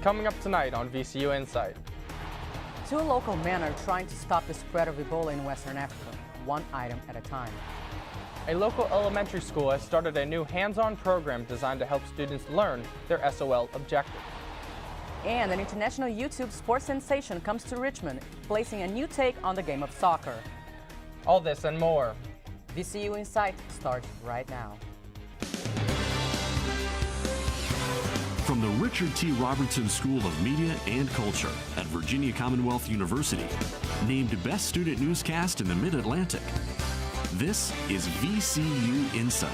coming up tonight on VCU InSight. Two local men are trying to stop the spread of Ebola in Western Africa, one item at a time. A local elementary school has started a new hands-on program designed to help students learn their SOL objective. And an international YouTube sports sensation comes to Richmond, placing a new take on the game of soccer. All this and more. VCU InSight starts right now. From the Richard T. Robertson School of Media and Culture at Virginia Commonwealth University, named Best Student Newscast in the Mid-Atlantic, this is VCU InSight.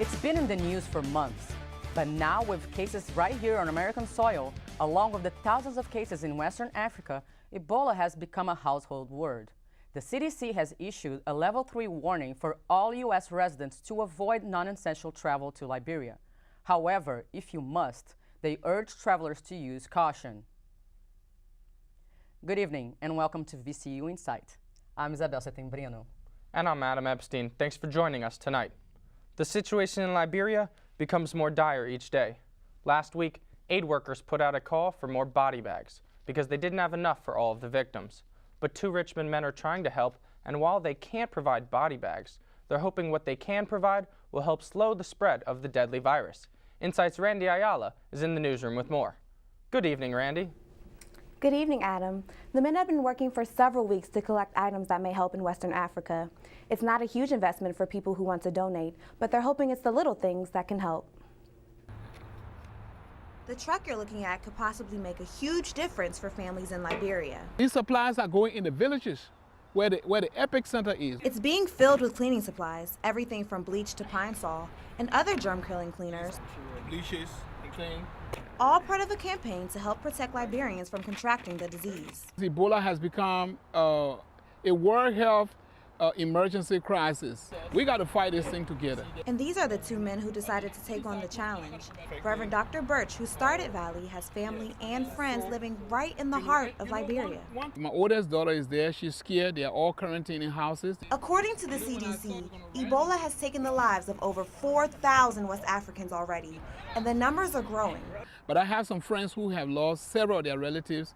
It's been in the news for months, but now with cases right here on American soil, along with the thousands of cases in Western Africa, Ebola has become a household word. The CDC has issued a Level 3 warning for all U.S. residents to avoid non-essential travel to Liberia. However, if you must, they urge travelers to use caution. Good evening and welcome to VCU InSight. I'm Isabel Setembrino. And I'm Adam Epstein. Thanks for joining us tonight. The situation in Liberia becomes more dire each day. Last week, aid workers put out a call for more body bags because they didn't have enough for all of the victims. But two Richmond men are trying to help, and while they can't provide body bags, they're hoping what they can provide will help slow the spread of the deadly virus. InSight's Randy Ayala is in the newsroom with more. Good evening, Randy. Good evening, Adam. The men have been working for several weeks to collect items that may help in Western Africa. It's not a huge investment for people who want to donate, but they're hoping it's the little things that can help. The truck you're looking at could possibly make a huge difference for families in Liberia. These supplies are going in the villages where the epicenter is. It's being filled with cleaning supplies, everything from bleach to pine sol and other germ-killing cleaners. Bleaches and clean. All part of a campaign to help protect Liberians from contracting the disease. Ebola has become a World Health emergency crisis. We got to fight this thing together. And these are the two men who decided to take on the challenge. Reverend Dr. Birch, who started Valley, has family and friends living right in the heart of Liberia. My oldest daughter is there. She's scared. They're all quarantining houses. According to the CDC, Ebola has taken the lives of over 4,000 West Africans already, and the numbers are growing. But I have some friends who have lost several of their relatives.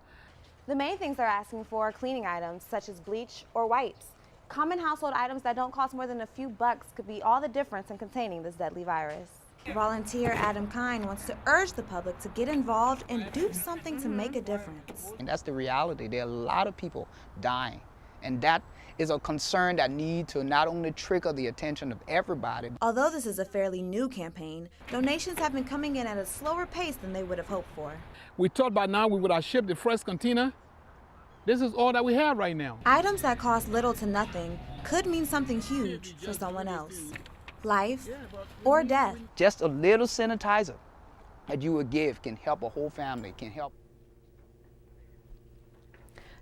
The main things they're asking for are cleaning items such as bleach or wipes. Common household items that don't cost more than a few bucks could be all the difference in containing this deadly virus. Volunteer Adam Kine wants to urge the public to get involved and do something to make a difference. And that's the reality. There are a lot of people dying. And that is a concern that needs to not only trigger the attention of everybody. Although this is a fairly new campaign, donations have been coming in at a slower pace than they would have hoped for. We thought by now we would have shipped the first container. This is all that we have right now. Items that cost little to nothing could mean something huge for someone else. Life or death. Just a little sanitizer that you would give can help a whole family, can help.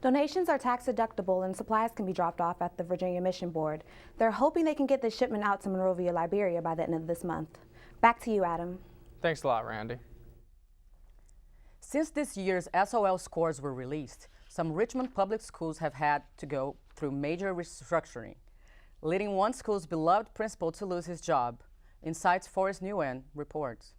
Donations are tax deductible and supplies can be dropped off at the Virginia Mission Board. They're hoping they can get the shipment out to Monrovia, Liberia by the end of this month. Back to you, Adam. Thanks a lot, Randy. Since this year's SOL scores were released, some Richmond public schools have had to go through major restructuring, leading one school's beloved principal to lose his job. InSight's Forrest Nguyen reports.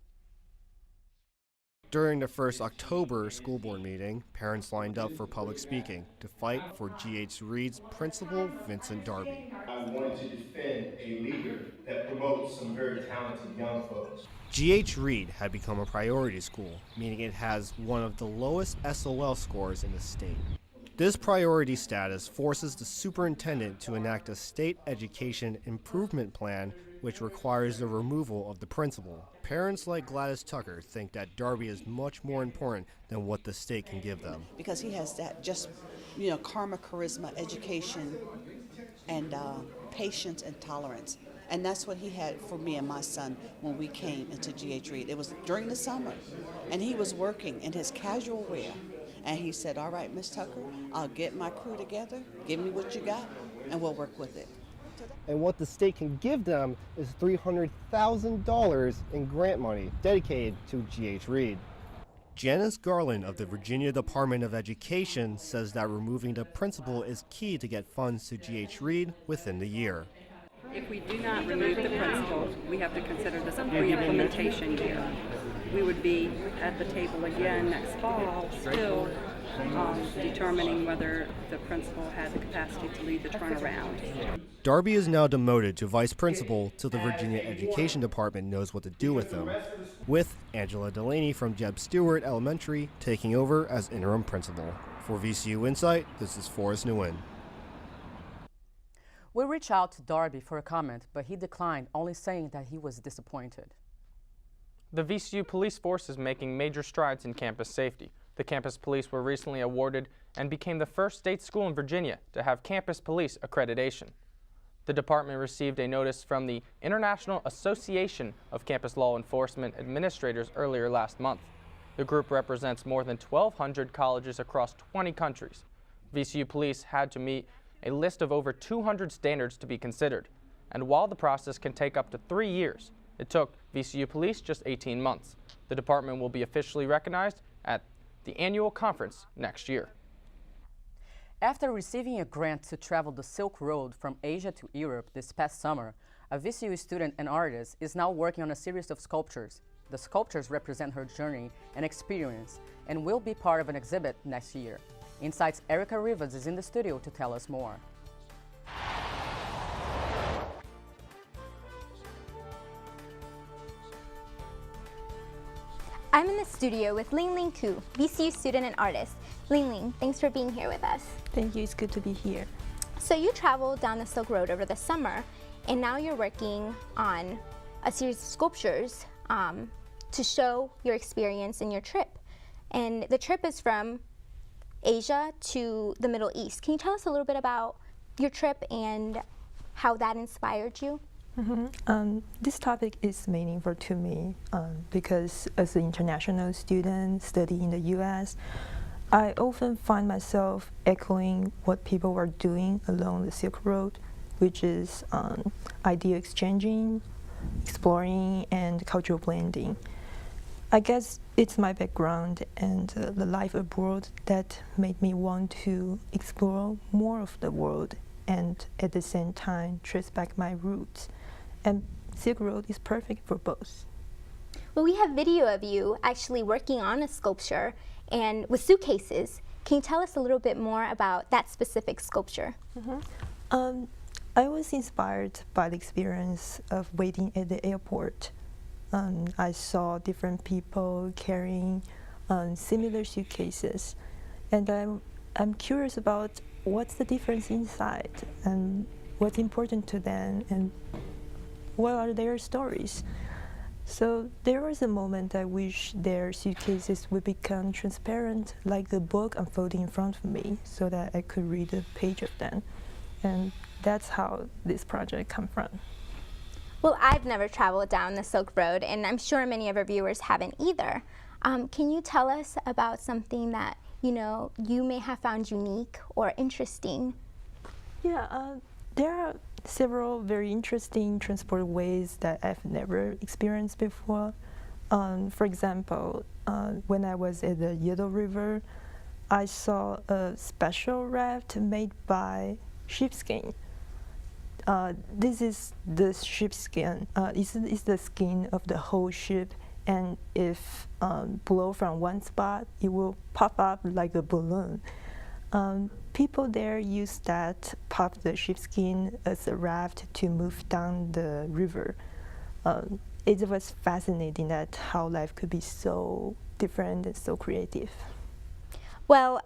During the first October school board meeting, parents lined up for public speaking to fight for G.H. Reed's principal, Vincent Darby. I wanted to defend a leader that promotes some very talented young folks. G.H. Reed had become a priority school, meaning it has one of the lowest SOL scores in the state. This priority status forces the superintendent to enact a state education improvement plan which requires the removal of the principal. Parents like Gladys Tucker think that Darby is much more important than what the state can give them. Because he has that just, karma, charisma, education, and patience and tolerance. And that's what he had for me and my son when we came into G.H. Reed. It was during the summer, and he was working in his casual wear. And he said, all right, Miss Tucker, I'll get my crew together, give me what you got, and we'll work with it. And what the state can give them is $300,000 in grant money dedicated to G.H. Reed. Janice Garland of the Virginia Department of Education says that removing the principal is key to get funds to G.H. Reed within the year. If we do not remove the principal, we have to consider this a pre-implementation year. we would be at the table again next fall, still determining whether the principal had the capacity to lead the turnaround. Darby is now demoted to vice principal till the Virginia Education Department knows what to do with him, with Angela Delaney from Jeb Stewart Elementary taking over as interim principal. For VCU InSight, this is Forrest Nguyen. We reached out to Darby for a comment, but he declined, only saying that he was disappointed. The VCU police force is making major strides in campus safety. The campus police were recently awarded and became the first state school in Virginia to have campus police accreditation. The department received a notice from the International Association of Campus Law Enforcement Administrators earlier last month. The group represents more than 1,200 colleges across 20 countries. VCU police had to meet a list of over 200 standards to be considered, and while the process can take up to 3 years, it took VCU police just 18 months. The department will be officially recognized at the annual conference next year. After receiving a grant to travel the Silk Road from Asia to Europe this past summer, a VCU student and artist is now working on a series of sculptures. The sculptures represent her journey and experience and will be part of an exhibit next year. InSight's Erica Rivas is in the studio to tell us more. I'm in the studio with Ling Ling Koo, VCU student and artist. Ling Ling, thanks for being here with us. Thank you, it's good to be here. So you traveled down the Silk Road over the summer, and now you're working on a series of sculptures to show your experience in your trip. And the trip is from Asia to the Middle East. Can you tell us a little bit about your trip and how that inspired you? This topic is meaningful to me because as an international student studying in the U.S., I often find myself echoing what people were doing along the Silk Road, which is idea exchanging, exploring, and cultural blending. I guess it's my background and the life abroad that made me want to explore more of the world and at the same time trace back my roots. And Silk Road is perfect for both. Well, we have video of you actually working on a sculpture and with suitcases. Can you tell us a little bit more about that specific sculpture? I was inspired by the experience of waiting at the airport. I saw different people carrying similar suitcases, and I'm curious about what's the difference inside and what's important to them and what are their stories. So there was a moment I wish their suitcases would become transparent, like the book unfolding in front of me, so that I could read a page of them. And that's how this project came from. Well, I've never traveled down the Silk Road, and I'm sure many of our viewers haven't either. Can you tell us about something that you may have found unique or interesting? Yeah, there are several very interesting transport ways that I've never experienced before. For example, when I was at the Yellow River, I saw a special raft made by sheepskin. This is the sheepskin. It's the skin of the whole ship, and if blow from one spot, it will pop up like a balloon. People there use that pop the sheepskin as a raft to move down the river. It was fascinating that how life could be so different and so creative. Well,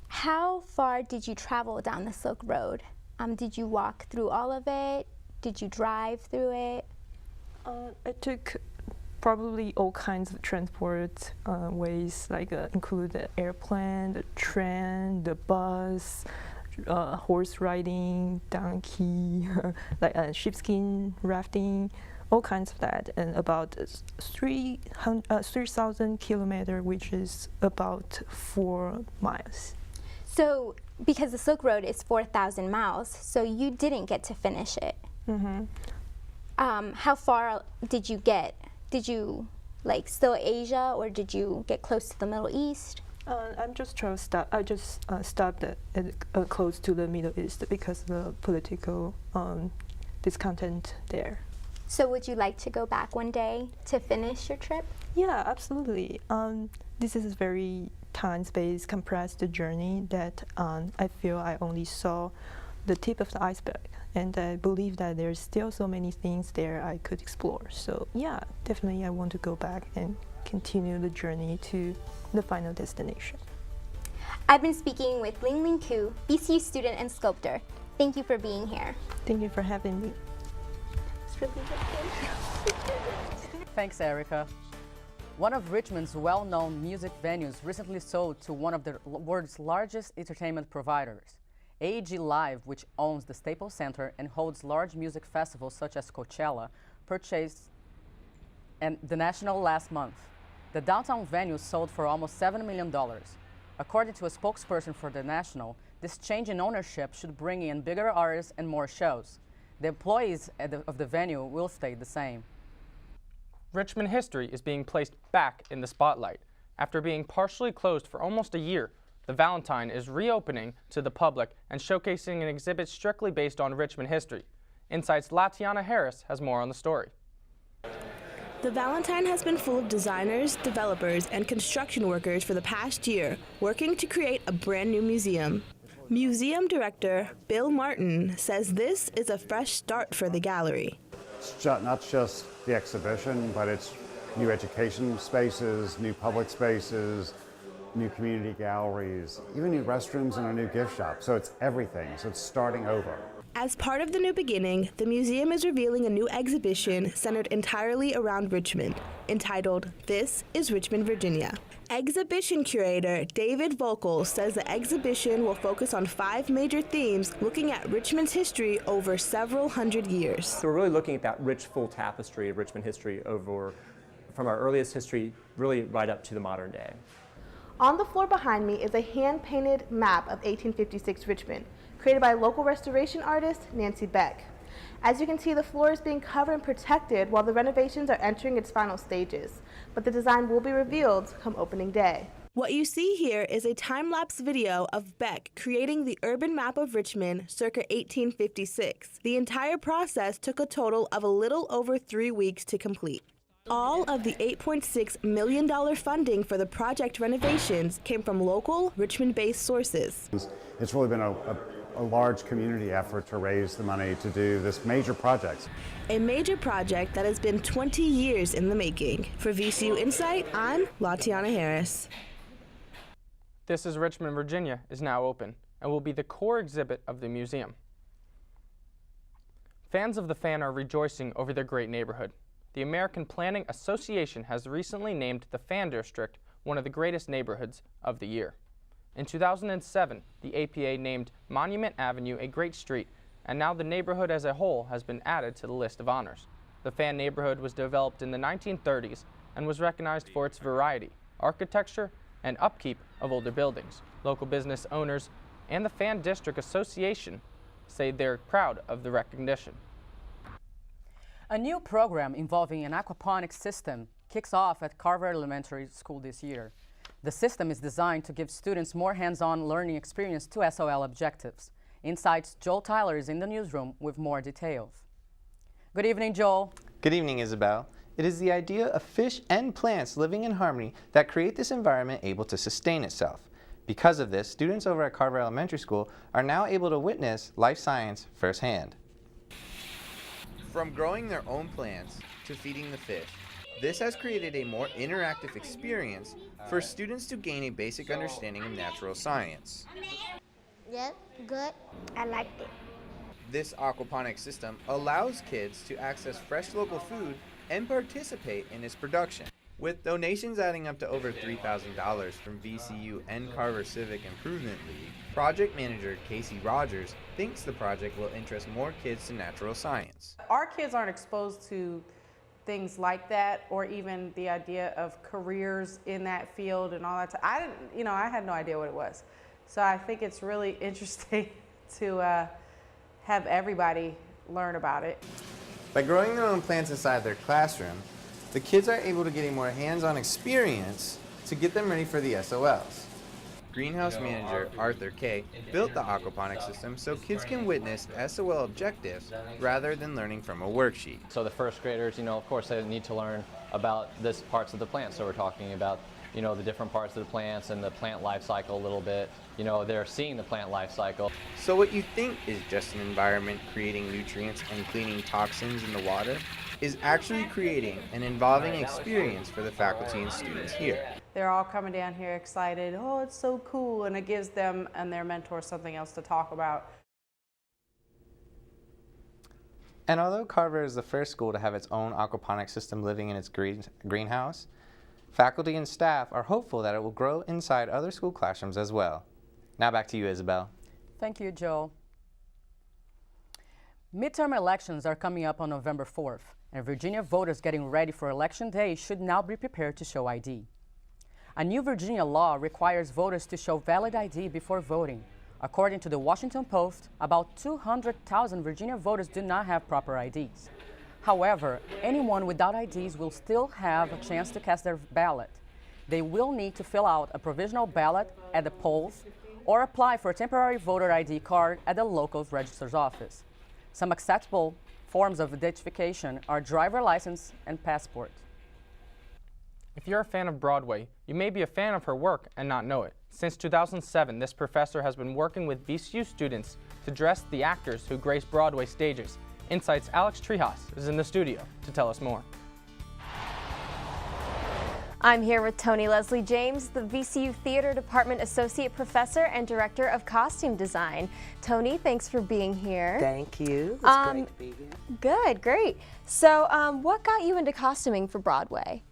how far did you travel down the Silk Road? Did you walk through all of it? Did you drive through it? I took probably all kinds of transport ways, like include the airplane, the train, the bus, horse riding, donkey, like sheepskin rafting, all kinds of that, and about 3,000 kilometers, which is about 4 miles. So, because the Silk Road is 4,000 miles, so you didn't get to finish it. How far did you get? Did you still Asia, or did you get close to the Middle East? I'm just trying to stop. I just stopped at close to the Middle East because of the political discontent there. So would you like to go back one day to finish your trip? Yeah, absolutely. This is a very time-space compressed journey that I feel I only saw the tip of the iceberg, and I believe that there's still so many things there I could explore. So yeah, definitely I want to go back and continue the journey to the final destination. I've been speaking with Ling Ling Koo, VCU student and sculptor. Thank you for being here. Thank you for having me. It's really good. Thanks, Erica. One of Richmond's well-known music venues recently sold to one of the world's largest entertainment providers. AEG Live, which owns the Staples Center and holds large music festivals such as Coachella, purchased the National last month. The downtown venue sold for almost $7 million. According to a spokesperson for the National, this change in ownership should bring in bigger artists and more shows. The employees of the venue will stay the same. Richmond history is being placed back in the spotlight. After being partially closed for almost a year, the Valentine is reopening to the public and showcasing an exhibit strictly based on Richmond history. InSight's Latiana Harris has more on the story. The Valentine has been full of designers, developers, and construction workers for the past year, working to create a brand new museum. Museum director Bill Martin says this is a fresh start for the gallery. It's not just the exhibition, but it's new education spaces, new public spaces, new community galleries, even new restrooms and a new gift shop. So it's everything. So it's starting over. As part of the new beginning, the museum is revealing a new exhibition centered entirely around Richmond, entitled This is Richmond, Virginia. Exhibition curator David Vocal says the exhibition will focus on 5 major themes looking at Richmond's history over several hundred years. So we're really looking at that rich, full tapestry of Richmond history from our earliest history really right up to the modern day. On the floor behind me is a hand-painted map of 1856 Richmond, created by local restoration artist Nancy Beck. As you can see, the floor is being covered and protected while the renovations are entering its final stages, but the design will be revealed come opening day. What you see here is a time-lapse video of Beck creating the urban map of Richmond circa 1856. The entire process took a total of a little over 3 weeks to complete. All of the $8.6 million funding for the project renovations came from local, Richmond-based sources. It's really been a large community effort to raise the money to do this major project. A major project that has been 20 years in the making. For VCU InSight, I'm Latiana Harris. This is Richmond, Virginia is now open and will be the core exhibit of the museum. Fans of the Fan are rejoicing over their great neighborhood. The American Planning Association has recently named the Fan District one of the greatest neighborhoods of the year. In 2007, the APA named Monument Avenue a great street, and now the neighborhood as a whole has been added to the list of honors. The Fan neighborhood was developed in the 1930s and was recognized for its variety, architecture, and upkeep of older buildings. Local business owners and the Fan District Association say they're proud of the recognition. A new program involving an aquaponics system kicks off at Carver Elementary School this year. The system is designed to give students more hands-on learning experience to SOL objectives. InSight's Joel Tyler is in the newsroom with more details. Good evening, Joel. Good evening, Isabel. It is the idea of fish and plants living in harmony that create this environment able to sustain itself. Because of this, students over at Carver Elementary School are now able to witness life science firsthand. From growing their own plants to feeding the fish, this has created a more interactive experience for students to gain a basic understanding of natural science. Yeah, good. I liked it. This aquaponics system allows kids to access fresh local food and participate in its production. With donations adding up to over $3,000 from VCU and Carver Civic Improvement League, project manager Casey Rogers thinks the project will interest more kids to natural science. Our kids aren't exposed to things like that, or even the idea of careers in that field and all that. I had no idea what it was. So I think it's really interesting to have everybody learn about it. By growing their own plants inside their classroom, the kids are able to get a more hands-on experience to get them ready for the SOLs. Greenhouse manager Arthur Kay built the aquaponics system so kids can witness SOL objectives rather than learning from a worksheet. So the first graders, of course they need to learn about this parts of the plant. So we're talking about, the different parts of the plants and the plant life cycle a little bit. They're seeing the plant life cycle. So what you think is just an environment creating nutrients and cleaning toxins in the water is actually creating an involving experience for the faculty and students here. They're all coming down here excited. Oh, it's so cool. And it gives them and their mentors something else to talk about. And although Carver is the first school to have its own aquaponics system living in its greenhouse, faculty and staff are hopeful that it will grow inside other school classrooms as well. Now back to you, Isabel. Thank you, Joe. Midterm elections are coming up on November 4th, and Virginia voters getting ready for Election Day should now be prepared to show ID. A new Virginia law requires voters to show valid ID before voting. According to the Washington Post, about 200,000 Virginia voters do not have proper IDs. However, anyone without IDs will still have a chance to cast their ballot. They will need to fill out a provisional ballot at the polls or apply for a temporary voter ID card at the local registrar's office. Some acceptable forms of identification are driver license and passport. If you're a fan of Broadway, you may be a fan of her work and not know it. Since 2007, this professor has been working with VCU students to dress the actors who grace Broadway stages. InSight's Alex Treehouse is in the studio to tell us more. I'm here with Tony Leslie James, the VCU Theater Department Associate Professor and Director of Costume Design. Tony, thanks for being here. Thank you. It's great to be here. Good, great. So what got you into costuming for Broadway?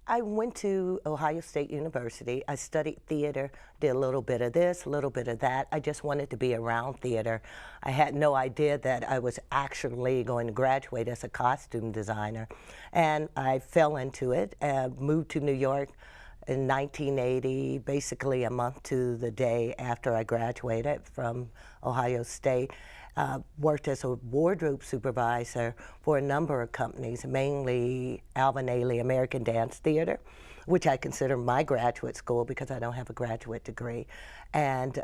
I went to Ohio State University. I studied theater, did a little bit of this, a little bit of that. I just wanted to be around theater. I had no idea that I was actually going to graduate as a costume designer. And I fell into it and moved to New York in 1980, basically a month to the day after I graduated from Ohio State. Worked as a wardrobe supervisor for a number of companies, mainly Alvin Ailey American Dance Theater, which I consider my graduate school because I don't have a graduate degree. And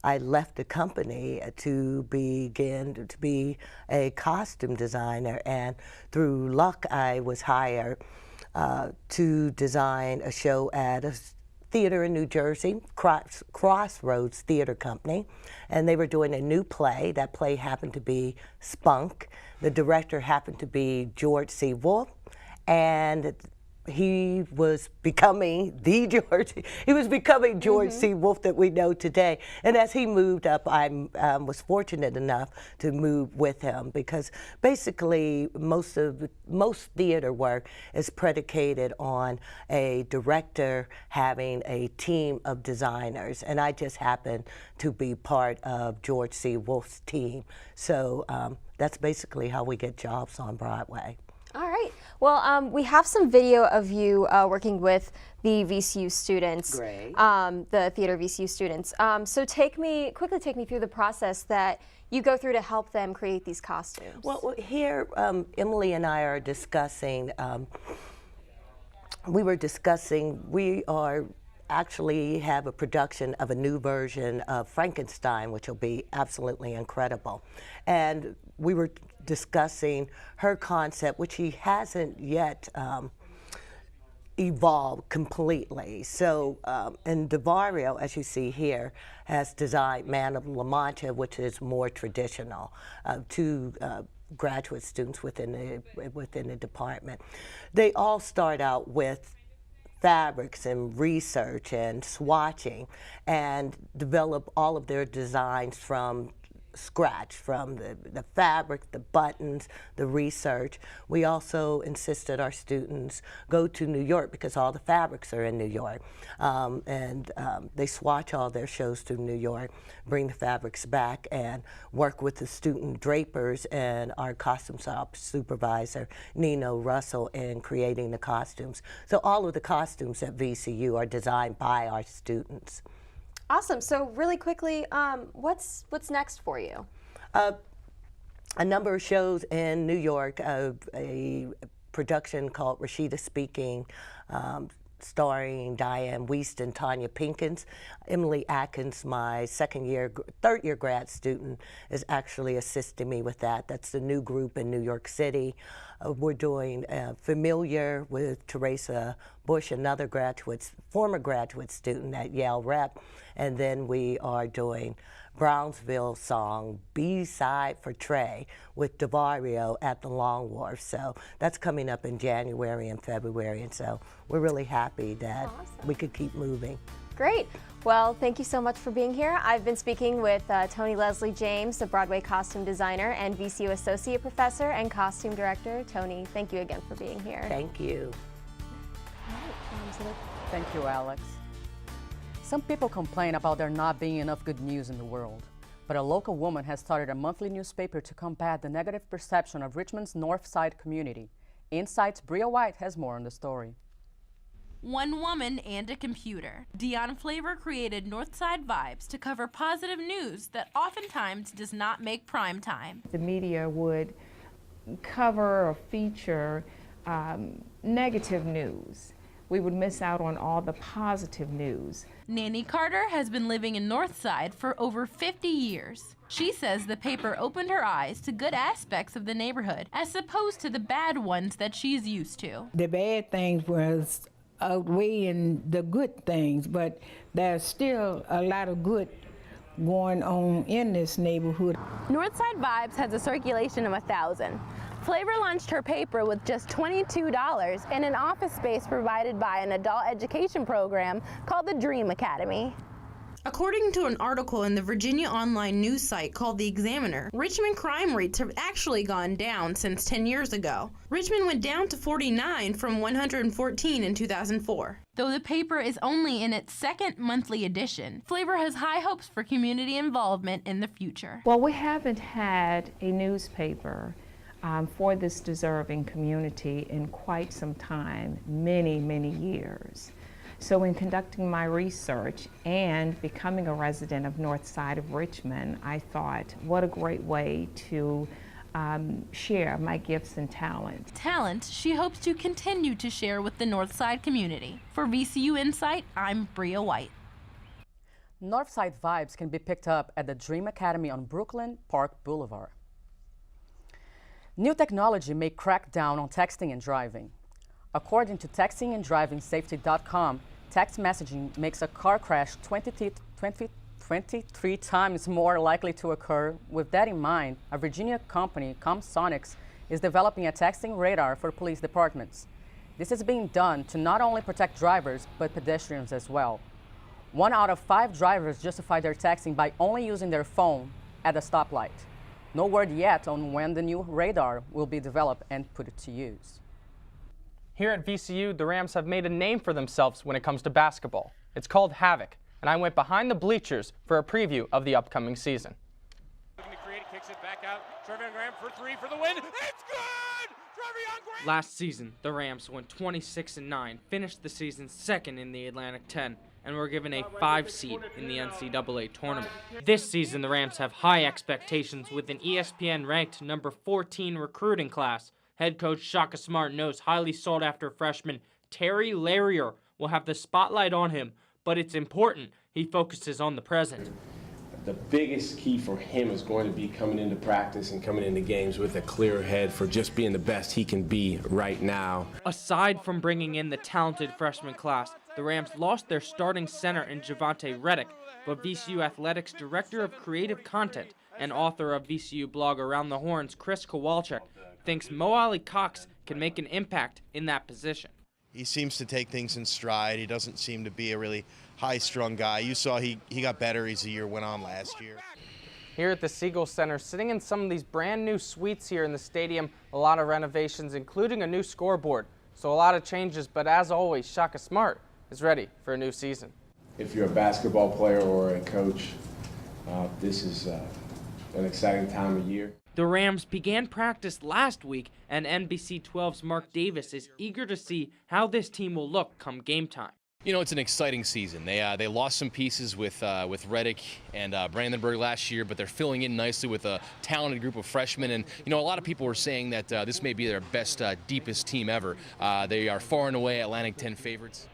I left the company to begin to be a costume designer, and through luck I was hired to design a show at a theater in New Jersey, Crossroads Theater Company, and they were doing a new play. That play happened to be Spunk. The director happened to be George C. Wolfe, and he was becoming George C. Wolfe that we know today. And as he moved up, I was fortunate enough to move with him, because basically most theater work is predicated on a director having a team of designers, and I just happened to be part of George C. Wolfe's team. So that's basically how we get jobs on Broadway. All right. Well, we have some video of you working with the VCU students, Great. The theater VCU students. So quickly take me through the process that you go through to help them create these costumes. Well, here Emily and I are discussing. We are actually have a production of a new version of Frankenstein, which will be absolutely incredible. And we were discussing her concept, which he hasn't yet evolved completely. So, and DeVario, as you see here, has designed Man of La Mancha, which is more traditional to graduate students within the department. They all start out with fabrics and research and swatching, and develop all of their designs from scratch, from the fabric, the buttons, the research. We also insist that our students go to New York because all the fabrics are in New York. They swatch all their shows through New York, bring the fabrics back, and work with the student drapers and our costume shop supervisor, Nino Russell, in creating the costumes. So all of the costumes at VCU are designed by our students. Awesome. So really quickly, what's next for you? A number of shows in New York, a production called Rashida Speaking, starring Diane Wiest and Tanya Pinkins. Emily Atkins, my third year grad student, is actually assisting me with that. That's the new group in New York City. We're doing Familiar with Teresa Bush, another former graduate student at Yale Rep. And then we are doing Brownsville song, B-Side for Trey, with DeVario at the Long Wharf. So that's coming up in January and February, and so we're really happy that we could keep moving. Great. Well, thank you so much for being here. I've been speaking with Tony Leslie James, the Broadway costume designer and VCU associate professor and costume director. Tony, thank you again for being here. Thank you. Thank you, Alex. Some people complain about there not being enough good news in the world, but a local woman has started a monthly newspaper to combat the negative perception of Richmond's North Side community. InSight's Bria White has more on the story. One woman and a computer. Dion Flavor created Northside Vibes to cover positive news that oftentimes does not make prime time. The media would cover or feature negative news. We would miss out on all the positive news. Nanny Carter has been living in Northside for over 50 years. She says the paper opened her eyes to good aspects of the neighborhood as opposed to the bad ones that she's used to. The bad things was outweighing the good things, but there's still a lot of good going on in this neighborhood. Northside Vibes has a circulation of 1,000. Flavor launched her paper with just $22 and an office space provided by an adult education program called the Dream Academy. According to an article in the Virginia online news site called The Examiner, Richmond crime rates have actually gone down since 10 years ago. Richmond went down to 49 from 114 in 2004. Though the paper is only in its second monthly edition, Flavor has high hopes for community involvement in the future. Well, we haven't had a newspaper for this deserving community in quite some time, many, many years. So in conducting my research and becoming a resident of North Side of Richmond, I thought, what a great way to share my gifts and talents. Talent she hopes to continue to share with the North Side community. For VCU InSight, I'm Bria White. Northside Vibes can be picked up at the Dream Academy on Brooklyn Park Boulevard. New technology may crack down on texting and driving. According to textinganddrivingsafety.com, text messaging makes a car crash 23 times more likely to occur. With that in mind, a Virginia company, ComSonics, is developing a texting radar for police departments. This is being done to not only protect drivers, but pedestrians as well. 1 out of 5 drivers justify their texting by only using their phone at a stoplight. No word yet on when the new radar will be developed and put to use. Here at VCU, the Rams have made a name for themselves when it comes to basketball. It's called Havoc, and I went behind the bleachers for a preview of the upcoming season. Kicks it back out. Trevion Graham for 3 for the win. It's good! Trevion Graham! Last season, the Rams went 26-9, finished the season second in the Atlantic 10, and were given a 5 seed in the NCAA tournament. This season, the Rams have high expectations with an ESPN-ranked number 14 recruiting class. Head coach Shaka Smart knows highly sought-after freshman Terry Larrier will have the spotlight on him, but it's important he focuses on the present. The biggest key for him is going to be coming into practice and coming into games with a clear head for just being the best he can be right now. Aside from bringing in the talented freshman class, the Rams lost their starting center in Javante Reddick, but VCU Athletics Director of Creative Content and author of VCU blog Around the Horns, Chris Kowalczyk, thinks Mo Ali Cox can make an impact in that position. He seems to take things in stride. He doesn't seem to be a really high-strung guy. You saw he got better as the year went on last year. Here at the Siegel Center, sitting in some of these brand new suites here in the stadium, a lot of renovations, including a new scoreboard. So a lot of changes, but as always, Shaka Smart is ready for a new season. If you're a basketball player or a coach, this is an exciting time of year. The Rams began practice last week, and NBC 12's Mark Davis is eager to see how this team will look come game time. You know, it's an exciting season. They lost some pieces with Reddick and Brandenburg last year, but they're filling in nicely with a talented group of freshmen. And, you know, a lot of people were saying that this may be their best, deepest team ever. They are far and away Atlantic 10 favorites.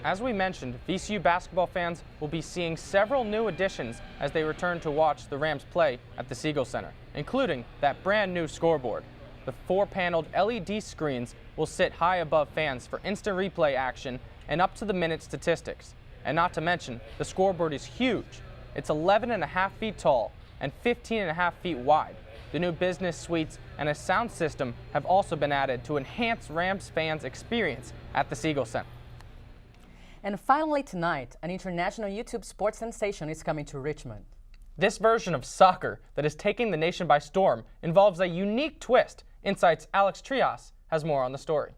As we mentioned, VCU basketball fans will be seeing several new additions as they return to watch the Rams play at the Siegel Center, including that brand new scoreboard. The 4-paneled LED screens will sit high above fans for instant replay action and up-to-the-minute statistics. And not to mention, the scoreboard is huge. It's 11.5 feet tall and 15.5 feet wide. The new business suites and a sound system have also been added to enhance Rams fans' experience at the Siegel Center. And finally tonight, an international YouTube sports sensation is coming to Richmond. This version of soccer that is taking the nation by storm involves a unique twist. InSight's Alex Trias has more on the story.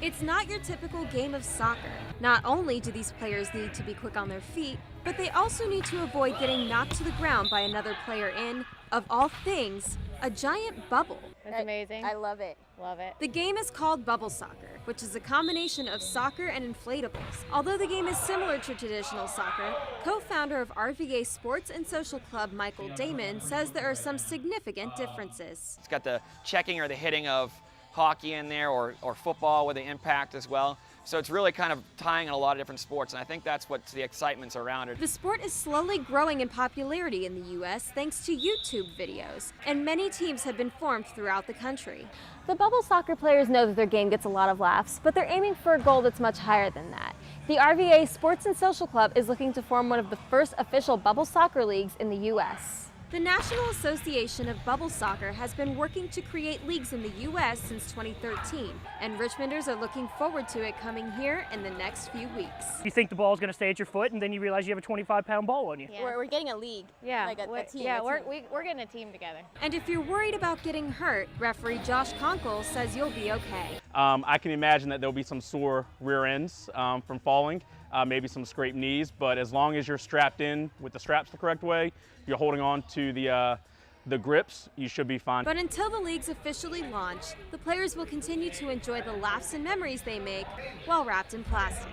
It's not your typical game of soccer. Not only do these players need to be quick on their feet, but they also need to avoid getting knocked to the ground by another player in, of all things, a giant bubble. That's amazing. I love it. Love it. The game is called bubble soccer, which is a combination of soccer and inflatables. Although the game is similar to traditional soccer, co-founder of RVA Sports and Social Club Michael Damon says there are some significant differences. It's got the checking or the hitting of hockey in there, or football with the impact as well. So it's really kind of tying in a lot of different sports, and I think that's what the excitement's around it. The sport is slowly growing in popularity in the U.S. thanks to YouTube videos, and many teams have been formed throughout the country. The bubble soccer players know that their game gets a lot of laughs, but they're aiming for a goal that's much higher than that. The RVA Sports and Social Club is looking to form one of the first official bubble soccer leagues in the U.S. The National Association of Bubble Soccer has been working to create leagues in the U.S. since 2013, and Richmonders are looking forward to it coming here in the next few weeks. You think the ball's going to stay at your foot, and then you realize you have a 25-pound ball on you. Yeah. We're getting a league. Yeah, like a team. Yeah, we're getting a team together. And if you're worried about getting hurt, referee Josh Conkle says you'll be okay. I can imagine that there'll be some sore rear ends from falling, maybe some scraped knees, but as long as you're strapped in with the straps the correct way, you're holding on to the grips, you should be fine. But until the leagues officially launch, the players will continue to enjoy the laughs and memories they make while wrapped in plastic.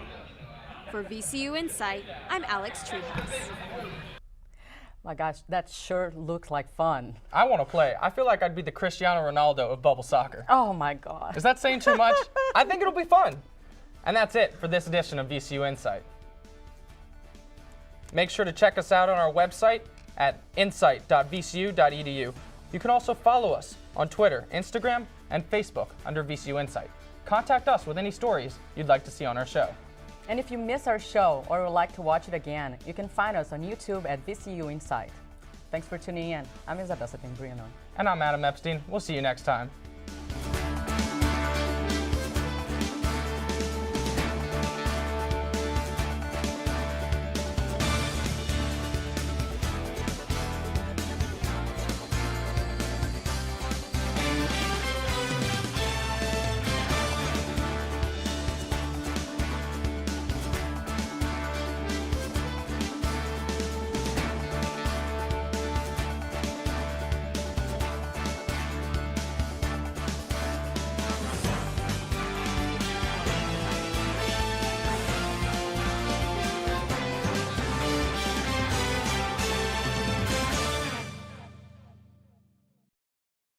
For VCU InSight, I'm Alex Treehouse. My gosh, that sure looks like fun. I want to play. I feel like I'd be the Cristiano Ronaldo of bubble soccer. Oh my God. Is that saying too much? I think it'll be fun. And that's it for this edition of VCU InSight. Make sure to check us out on our website at insight.vcu.edu. You can also follow us on Twitter, Instagram, and Facebook under VCU InSight. Contact us with any stories you'd like to see on our show. And if you miss our show or would like to watch it again, you can find us on YouTube at VCU InSight. Thanks for tuning in. I'm Isabel Septembriano. And I'm Adam Epstein. We'll see you next time.